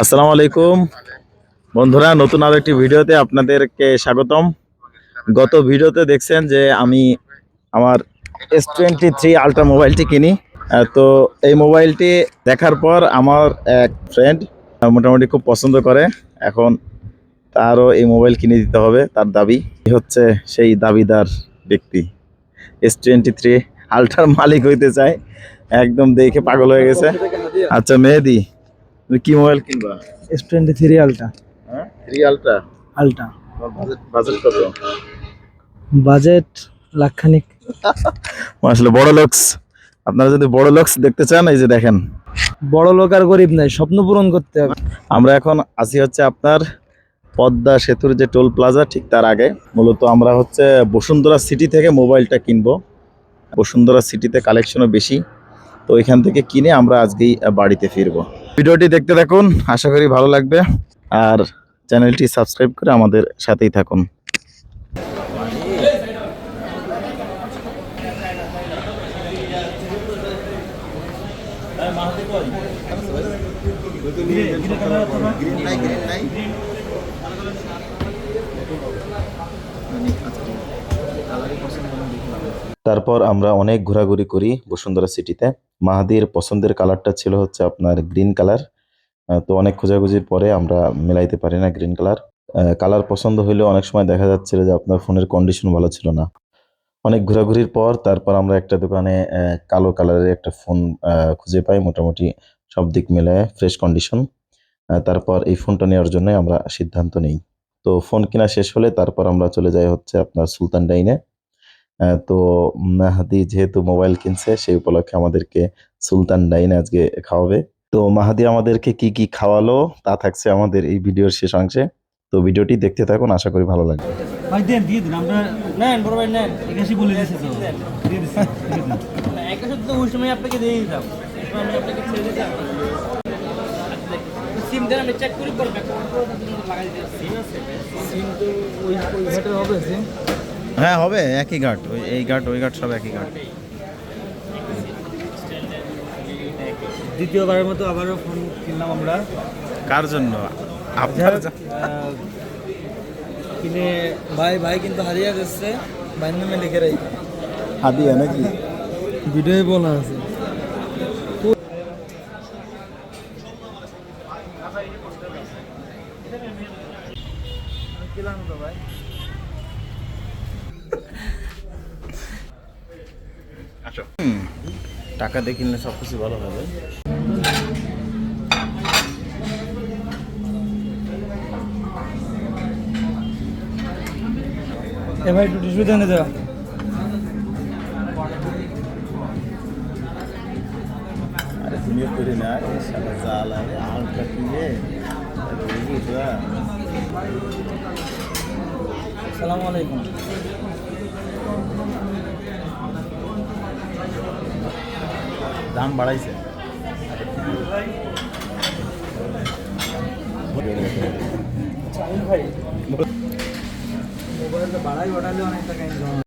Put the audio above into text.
আসসালামু আলাইকুম বন্ধুরা, নতুন আরো একটি ভিডিওতে আপনাদেরকে স্বাগতম। গত ভিডিওতে দেখছেন যে আমি আমার S23 আলট্রা মোবাইলটি কিনি। তো এই মোবাইলটি দেখার পর আমার এক ফ্রেন্ড মোটামুটি খুব পছন্দ করে। এখন তারও এই মোবাইল কিনে দিতে হবে, তার দাবি। হচ্ছে সেই দাবিদার ব্যক্তি, S23 আলট্রার মালিক হইতে চায়, একদম দেখে পাগল হয়ে গেছে। আচ্ছা মেহেদি, তুমি কি মোবাইল কিনবা? S23 ultra. হ্যাঁ, 3 আলট্রা। আলট্রা বাজেট কত? বাজেট লাখখানিক। আসলে বড় লোকস, আপনারা যদি বড় লোকস দেখতে চান, এই যে দেখেন। বড় লোক আর গরিব নাই, স্বপ্ন পূরণ করতে হবে। আমরা এখন আছি হচ্ছে আপনার পদ্মা সেতুর যে টোল প্লাজা, ঠিক তার আগে। মূলত আমরা হচ্ছে বসুন্ধরা সিটি থেকে মোবাইলটা কিনবো। বসুন্ধরা সিটিতে কালেকশনও বেশি, তো এখান থেকে কিনে আমরা আজকেই বাড়িতে ফিরবো। ভিডিওটি দেখতে থাকুন, আশা করি ভালো লাগবে। আর চ্যানেলটি সাবস্ক্রাইব করে আমাদের সাথেই থাকুন। তারপর আমরা অনেক ঘোরাঘুরি করি বসুন্ধরা সিটিতে। মাহাদির পছন্দের কালারটা ছিল হচ্ছে আপনার গ্রিন কালার। তো অনেক খোঁজাখুঁজির পরে আমরা মেলাইতে পারি না গ্রিন কালার। কালার পছন্দ হইলেও অনেক সময় দেখা যাচ্ছিল যে আপনার ফোনের কন্ডিশন ভালো ছিল না। অনেক ঘোরাঘুরির পর তারপর আমরা একটা দোকানে কালো কালারের একটা ফোন খুঁজে পাই, মোটামুটি সব দিক মিলায় ফ্রেশ কন্ডিশন। তারপর এই ফোনটা নেওয়ার জন্য আমরা সিদ্ধান্ত নিই। তো ফোন কেনা শেষ হলে তারপর আমরা চলে যাই হচ্ছে আপনার সুলতান ডাইনে। তো মাহাদি যেহেতু মোবাইল কিনছে, সেই উপলক্ষে আমাদেরকে সুলতান ডাইনে আজকে খাওয়াবে। তো মাহাদি আমাদেরকে কি কি খাওয়ালো তা থাকছে আমাদের এই ভিডিওর শেষ অংশে। তো ভিডিওটি দেখতে থাকুন, আশা করি ভালো লাগবে। ভাই দেন, দিয়ে দিন। আমরা নেন, বড় ভাই নেন। একাশি বলে দিয়েছে তো, দিয়ে দিচ্ছি। একাশি তো ওই সময় আপনাকে দিয়ে দিতাম, আমি আপনাকে ছেড়ে দিতাম। সিম দেন, আমি চেক করি, পরে লাগাই দিতে। সিম আছে, সিম তো ওই ঘাটে হবে। সিম হ্যাঁ হবে, একই ঘাট, ওই এই ঘাট ওই ঘাট সব একই ঘাট। দ্বিতীয়বারের মতো আবারও ফোন কিনলাম আমরা। কার জন্য? আপনার কিনে ভাই কিন্তু হারিয়ে যাচ্ছে, ভাইয়ের নামে লিখে রাখি। হাদিয়া নাকি? ভিডিওই বলা আছে। টাকা দিয়ে কিনলে সব কিছু ভালো হবে। এ ভাই একটু টিস্যু দেন দেওয়া। আরে তুমিও করে না, সাদা জাল আরে আলটা কিনে আসসালামু আলাইকুম। দাম বাড়াইছে। ভাই মোবাইলটা বাড়াই বাড়ালে অনেক টাকা ইনকাম।